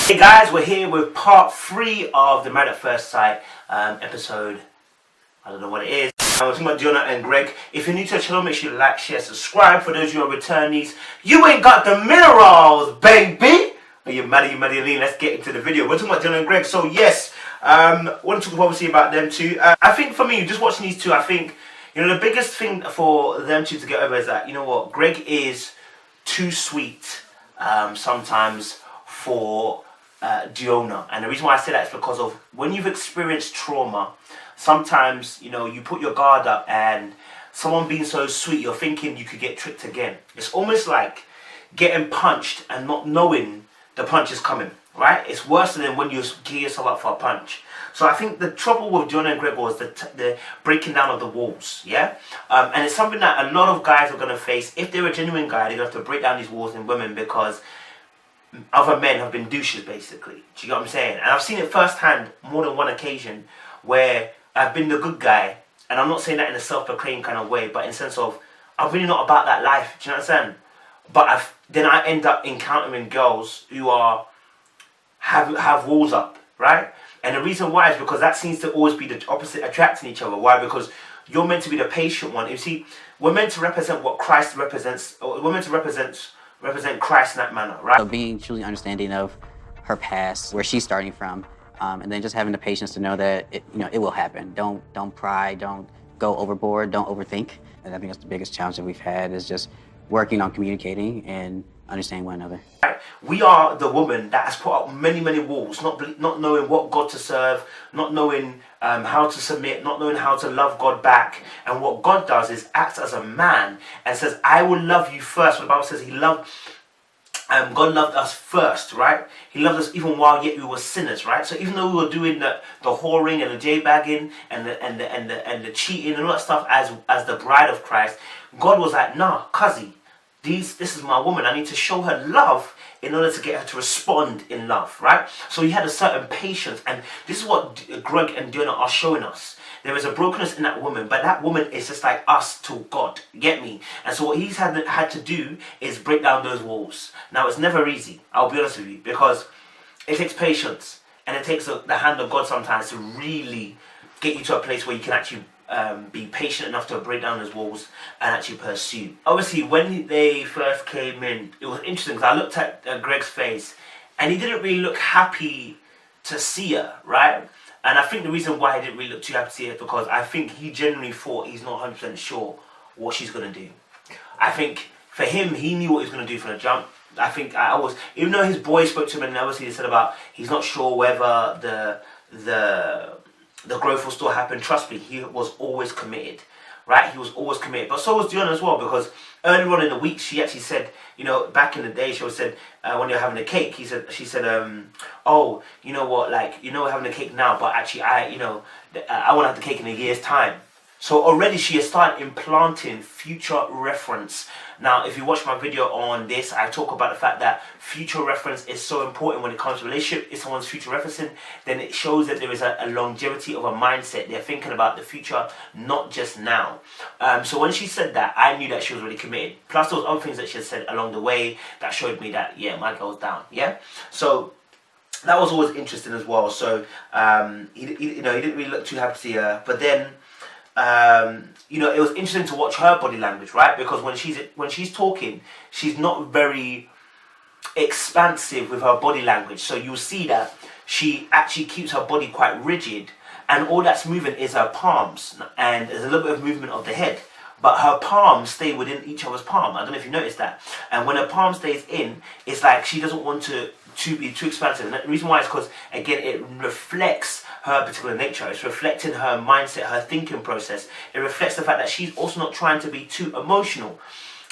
Hey guys, we're here with part 3 of the Married at First Sight episode. I don't know what it is. I'm talking about Jonah and Greg. If you're new to the channel, make sure you like, share, subscribe. For those of you who are returnees, you ain't got the minerals, baby! Are you mad? Let's get into the video. We're talking about Jonah and Greg. So yes, want to talk obviously about them two. I think for me, just watching these two, I think, you know, the biggest thing for them two to get over is that, you know what, Greg is too sweet sometimes for Diona. And the reason why I say that is because of when you've experienced trauma, sometimes, you know, you put your guard up and someone being so sweet, you're thinking you could get tricked again. It's almost like getting punched and not knowing the punch is coming, right? It's worse than when you gear yourself up for a punch. So I think the trouble with Jonah and Greg was the breaking down of the walls, yeah? And it's something that a lot of guys are going to face. If they're a genuine guy, they're going to have to break down these walls in women because other men have been douches, basically. Do you get what I'm saying? And I've seen it firsthand more than one occasion where I've been the good guy, and I'm not saying that in a self-proclaimed kind of way, but in the sense of I'm really not about that life. Do you know what I'm saying? But then I end up encountering girls who have walls up, right? And the reason why is because that seems to always be the opposite attracting each other. Why? Because you're meant to be the patient one. You see, we're meant to represent what Christ represents. Or we're meant to represent Christ in that manner, right? So being truly understanding of her past, where she's starting from, and then just having the patience to know that it will happen. Don't pry, don't go overboard, don't overthink. And I think that's the biggest challenge that we've had is just working on communicating and understanding one another. We are the woman that has put up many, many walls, not knowing what God to serve, not knowing how to submit, not knowing how to love God back. And what God does is acts as a man and says, I will love you first. What the Bible says, God loved us first, right? He loved us even while yet we were sinners, right? So even though we were doing the whoring and the j-bagging and the cheating and all that stuff as the bride of Christ, God was like, nah, cuzzy, this is my woman. I need to show her love in order to get her to respond in love, right? So he had a certain patience, and this is what Greg and Diona are showing us. There is a brokenness in that woman, but that woman is just like us to God. Get me? And so what he's had to do is break down those walls. Now, it's never easy, I'll be honest with you, because it takes patience, and it takes the hand of God sometimes to really get you to a place where you can actually be patient enough to break down those walls and actually pursue. Obviously, when they first came in, it was interesting because I looked at Greg's face and he didn't really look happy to see her, right? And I think the reason why he didn't really look too happy to see her is because I think he genuinely thought he's not 100% sure what she's going to do. I think for him, he knew what he was going to do from the jump. I think even though his boy spoke to him and obviously he said about he's not sure whether the growth will still happen. Trust me, he was always committed, right? He was always committed. But so was Diona as well, because earlier on in the week, she actually said, you know, back in the day, she always said, when you're having a cake, she said, oh, you know what, like, you know, we're having a cake now, but actually, I want to have the cake in a year's time. So already she has started implanting future reference. Now, if you watch my video on this, I talk about the fact that future reference is so important when it comes to relationship. If someone's future referencing, then it shows that there is a longevity of a mindset. They're thinking about the future, not just now. So when she said that, I knew that she was really committed. Plus those other things that she had said along the way that showed me that, yeah, my girl's down, yeah? So that was always interesting as well. So, he didn't really look too happy to see her. But then, it was interesting to watch her body language, right? Because when she's talking, she's not very expansive with her body language. So you'll see that she actually keeps her body quite rigid, and all that's moving is her palms, and there's a little bit of movement of the head. But her palms stay within each other's palm. I don't know if you noticed that. And when her palm stays in, it's like she doesn't want to be too expansive. And the reason why is because, again, it reflects her particular nature. It's reflecting her mindset, her thinking process. It reflects the fact that she's also not trying to be too emotional.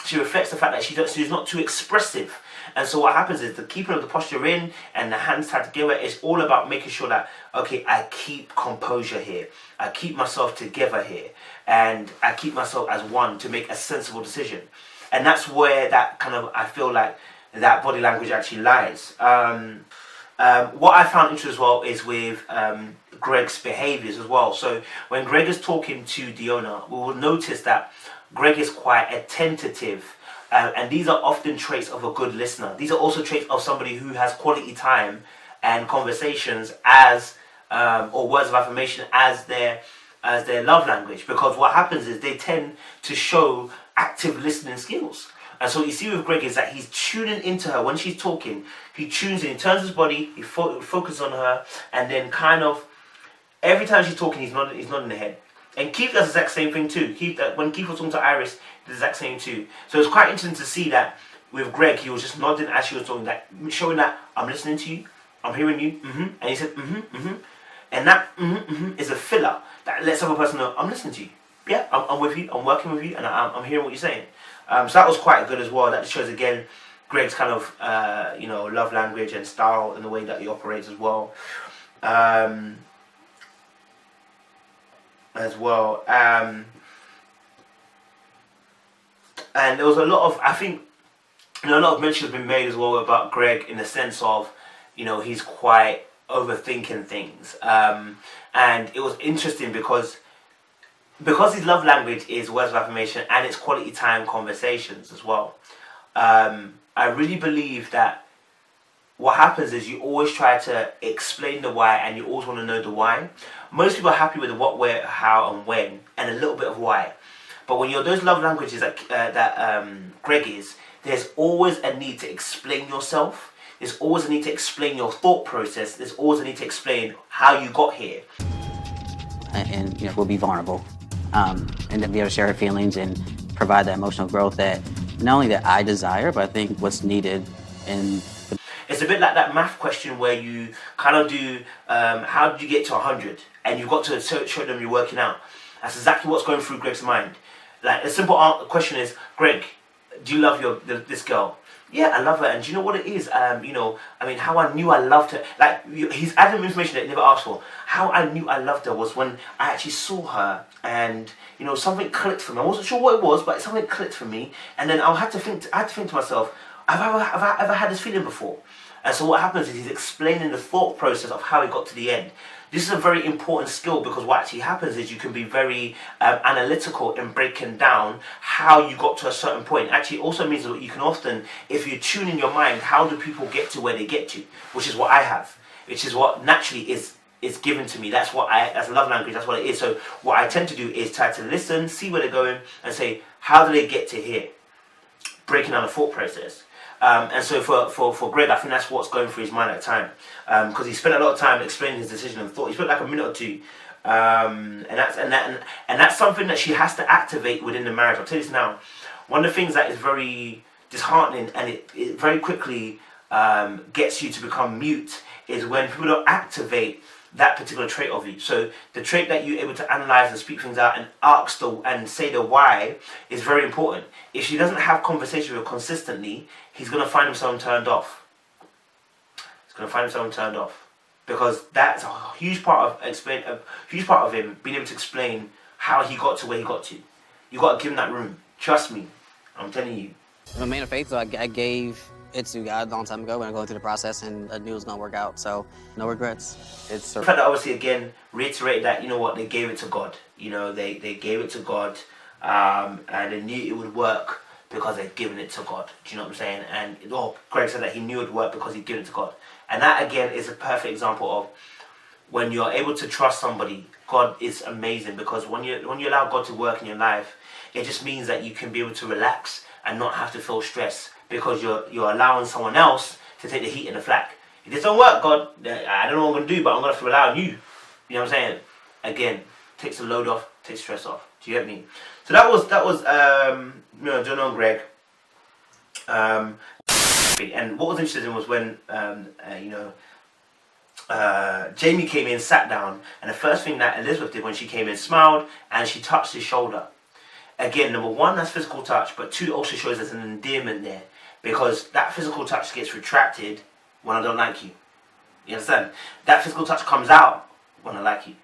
She reflects the fact that she's not too expressive. And so what happens is the keeping of the posture in and the hands tied together is all about making sure that, okay, I keep composure here. I keep myself together here. And I keep myself as one to make a sensible decision. And that's where that kind of, I feel like, that body language actually lies. What I found interesting as well is with Greg's behaviours as well. So when Greg is talking to Diona, we will notice that Greg is quite attentive. And these are often traits of a good listener. These are also traits of somebody who has quality time and conversations as or words of affirmation as their love language, because what happens is they tend to show active listening skills. And so what you see with Greg is that he's tuning into her when she's talking. He tunes in, he turns his body, he focuses on her, and then kind of every time she's talking, he's nodding the head. And Keith does the exact same thing too. When Keith was talking to Iris, he did the exact same too. So it's quite interesting to see that with Greg, he was just nodding as she was talking, that showing that I'm listening to you, I'm hearing you, and he said and that is a filler that lets the other person know I'm listening to you. Yeah, I'm with you, I'm working with you, and I'm hearing what you're saying. So that was quite good as well. That shows again Greg's kind of love language and style and the way that he operates as well. And there was a lot of, I think, a lot of mention has been made as well about Greg in the sense of, he's quite overthinking things. And it was interesting because his love language is words of affirmation and it's quality time conversations as well. I really believe that what happens is you always try to explain the why, and you always want to know the why. Most people are happy with the what, where, how, and when, and a little bit of why. But when you're those love languages that Greg is, there's always a need to explain yourself. There's always a need to explain your thought process. There's always a need to explain how you got here. And we'll be vulnerable, and then be able to share her feelings and provide that emotional growth that not only that I desire, but I think what's needed in. It's a bit like that math question where you kind of do, how did you get to 100? And you've got to show them you're working out. That's exactly what's going through Greg's mind. Like, a simple question is, Greg, do you love this girl? Yeah, I love her. And do you know what it is? How I knew I loved her. Like, he's adding information that he never asked for. How I knew I loved her was when I actually saw her and, something clicked for me. I wasn't sure what it was, but something clicked for me. And then I had to think to myself, have I ever had this feeling before? And so what happens is he's explaining the thought process of how he got to the end. This is a very important skill, because what actually happens is you can be very analytical in breaking down how you got to a certain point. Actually, it also means that you can often, if you tune in your mind, how do people get to where they get to? Which is what I have. Which is what naturally is given to me. That's what as a love language, that's what it is. So what I tend to do is try to listen, see where they're going, and say, how do they get to here? Breaking down the thought process. And so for Greg, I think that's what's going through his mind at the time, because he spent a lot of time explaining his decision and thought. He spent like a minute or two, and that's something that she has to activate within the marriage. I'll tell you this now. One of the things that is very disheartening and it very quickly gets you to become mute is when people don't activate that particular trait of you. So the trait that you're able to analyze and speak things out and ask and say the why is very important. If she doesn't have conversation with her consistently, he's going to find himself turned off. Because that's a huge part of him being able to explain how he got to where he got to. You got to give him that room. Trust me, I'm telling you. I'm a man of faith, so I gave it to God a long time ago when I'm going through the process, and I knew it was going to work out, so no regrets. It's the fact that obviously, again, reiterated that, they gave it to God. They gave it to God, and they knew it would work because they'd given it to God. Do you know what I'm saying? And Greg said that he knew it would work because he'd given it to God. And that, again, is a perfect example of when you're able to trust somebody. God is amazing, because when you allow God to work in your life, it just means that you can be able to relax and not have to feel stress, because you're allowing someone else to take the heat and the flak. If this don't work, God, I don't know what I'm going to do, but I'm going to have to rely on you. You know what I'm saying? Again, takes the load off, takes stress off. Do you get me? So that was John and Greg. And what was interesting was when Jamie came in, sat down, and the first thing that Elizabeth did when she came in, smiled, and she touched his shoulder. Again, number one, that's physical touch, but two, also shows there's an endearment there, because that physical touch gets retracted when I don't like you. You understand? That physical touch comes out when I like you.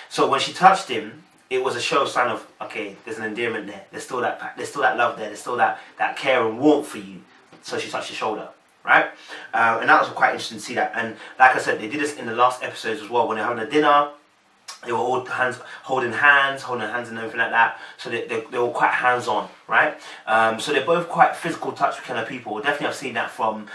So when she touched him, it was a show sign of, okay, there's an endearment there. There's still that love there. There's still that care and warmth for you. So she touched his shoulder, right? And that was quite interesting to see that. And like I said, they did this in the last episodes as well, when they're having a dinner. They were all holding hands and everything like that. So they were quite hands-on, right? So they're both quite physical touch kind of people. Definitely, I've seen that from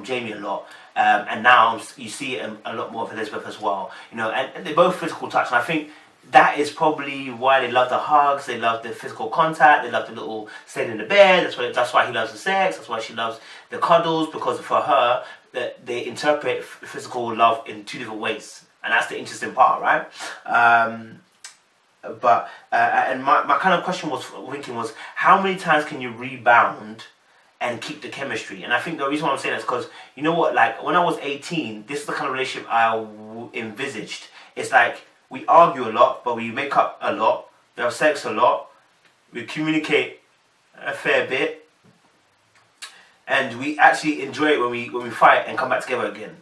Jamie a lot, and now you see it a lot more of Elizabeth as well. You know, and they're both physical touch, and I think that is probably why they love the hugs, they love the physical contact, they love the little staying in the bed. That's why he loves the sex. That's why she loves the cuddles, because for her, that they interpret physical love in two different ways, and that's the interesting part, right? And my kind of question was thinking was, how many times can you rebound and keep the chemistry? And I think the reason why I'm saying that is because, you know what, like when I was 18, this is the kind of relationship I envisaged. It's like we argue a lot, but we make up a lot, we have sex a lot, we communicate a fair bit, and we actually enjoy it when we fight and come back together again.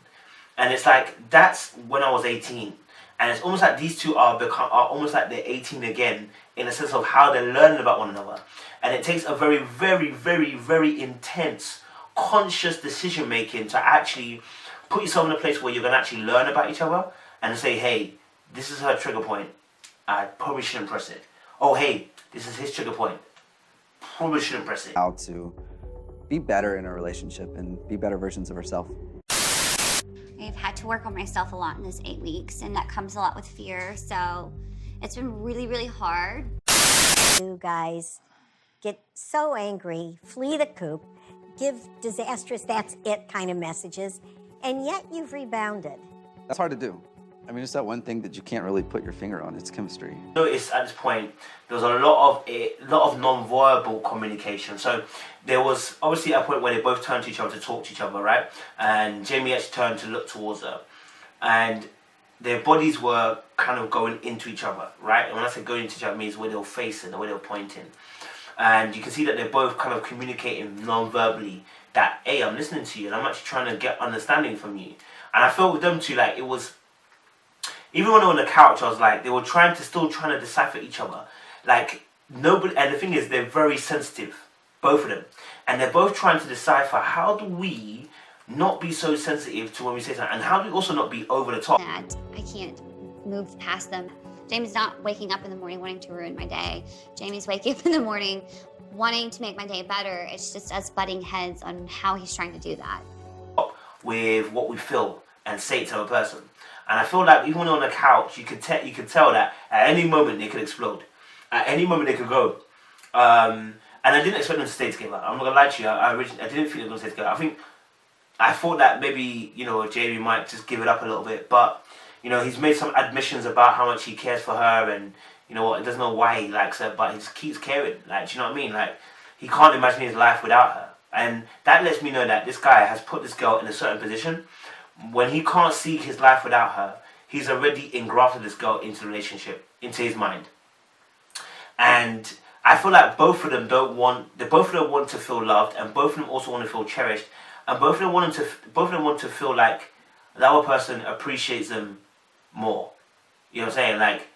And it's like, that's when I was 18. And it's almost like these two are almost like they're 18 again, in a sense of how they're learning about one another. And it takes a very, very, very, very intense, conscious decision making to actually put yourself in a place where you're going to actually learn about each other and say, hey, this is her trigger point, I probably shouldn't press it. Oh, hey, this is his trigger point, probably shouldn't press it. How to be better in a relationship and be better versions of herself. I've had to work on myself a lot in this 8 weeks, and that comes a lot with fear, so it's been really, really hard. You guys get so angry, flee the coop, give disastrous that's it kind of messages, and yet you've rebounded. That's hard to do. I mean, it's that one thing that you can't really put your finger on. It's chemistry. Notice at this point there was a lot of non-verbal communication. So there was obviously a point where they both turned to each other to talk to each other, right? And Jamie actually turned to look towards her, and their bodies were kind of going into each other, right? And when I say going into each other, it means where they were facing, or where they were pointing. And you can see that they're both kind of communicating non-verbally that, hey, I'm listening to you, and I'm actually trying to get understanding from you. And I felt with them two, like it was. Even when they were on the couch, I was like, they were still trying to decipher each other. Like, nobody, and the thing is, they're very sensitive, both of them. And they're both trying to decipher, how do we not be so sensitive to when we say something, and how do we also not be over the top? That I can't move past them. Jamie's not waking up in the morning wanting to ruin my day. Jamie's waking up in the morning wanting to make my day better. It's just us butting heads on how he's trying to do that. With what we feel and say it to a person. And I feel like even when on the couch, you could tell that at any moment they could explode. At any moment they could go. And I didn't expect them to stay together. I'm not gonna lie to you. I didn't think they were gonna stay together. I thought that maybe, you know, Jamie might just give it up a little bit. But, you know, he's made some admissions about how much he cares for her, and you know what, he doesn't know why he likes her, but he just keeps caring. Like, do you know what I mean? Like, he can't imagine his life without her. And that lets me know that this guy has put this girl in a certain position. When he can't see his life without her, he's already engrafted this girl into the relationship, into his mind. And I feel like both of them want to feel loved, and both of them also want to feel cherished, and both of them want to feel like the other person appreciates them more. You know what I'm saying? Like,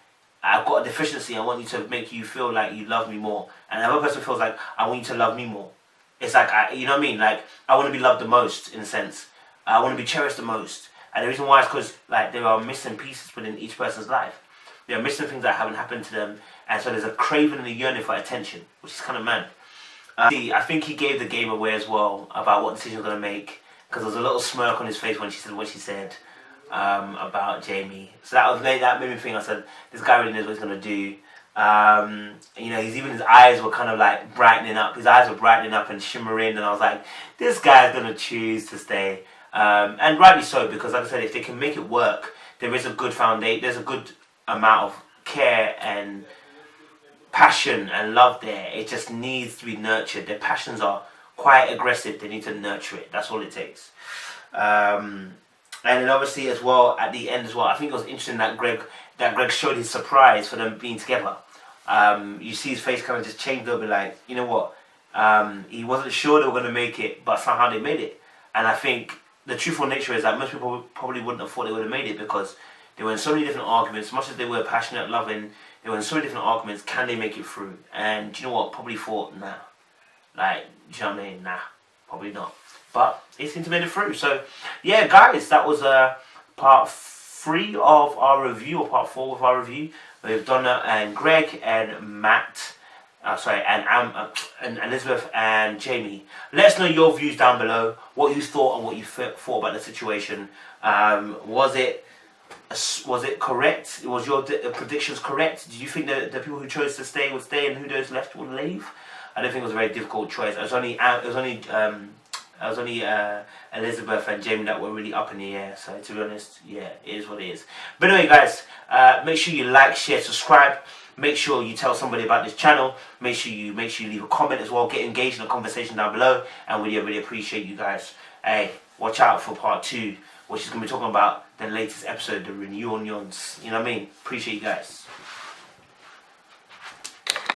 I've got a deficiency, I want you to make you feel like you love me more, and the other person feels like, I want you to love me more. It's like, you know what I mean? Like, I want to be loved the most, in a sense. I want to be cherished the most. And the reason why is because, like, there are missing pieces within each person's life. There are missing things that haven't happened to them. And so there's a craving and a yearning for attention, which is kind of mad. I think he gave the game away as well about what decision he was going to make. Because there was a little smirk on his face when she said what she said about Jamie. So that made me think, I said, this guy really knows what he's going to do. You know, his eyes were kind of like brightening up. His eyes were brightening up and shimmering. And I was like, this guy's going to choose to stay. And rightly so, because like I said, if they can make it work, there is a good foundation, there's a good amount of care and passion and love there. It just needs to be nurtured. Their passions are quite aggressive, they need to nurture it. That's all it takes. And then obviously as well, at the end as well, I think it was interesting that Greg showed his surprise for them being together. You see his face kind of just changed over, like, you know what, he wasn't sure they were going to make it, but somehow they made it. And I think the truthful nature is that most people probably wouldn't have thought they would have made it, because they were in so many different arguments. As much as they were passionate, loving, they were in so many different arguments. Can they make it through? And do you know what? Probably thought, nah. Like, do you know what I mean? Nah, probably not. But it seemed to make it through. So, yeah, guys, that was part 4. 3 of our review, or part 4 of our review, with Donna and Greg and Matt. And Elizabeth and Jamie. Let us know your views down below, what you thought and what you thought about the situation. Was it correct? Was your predictions correct? Do you think that the people who chose to stay would stay and who those left would leave? I don't think it was a very difficult choice. It was only Elizabeth and Jamie that were really up in the air. So to be honest, yeah, it is what it is. But anyway, guys, make sure you like, share, subscribe. Make sure you tell somebody about this channel. Make sure you leave a comment as well. Get engaged in the conversation down below. And we really appreciate you guys. Hey, watch out for part 2, which is going to be talking about the latest episode, the reunions. You know what I mean? Appreciate you guys.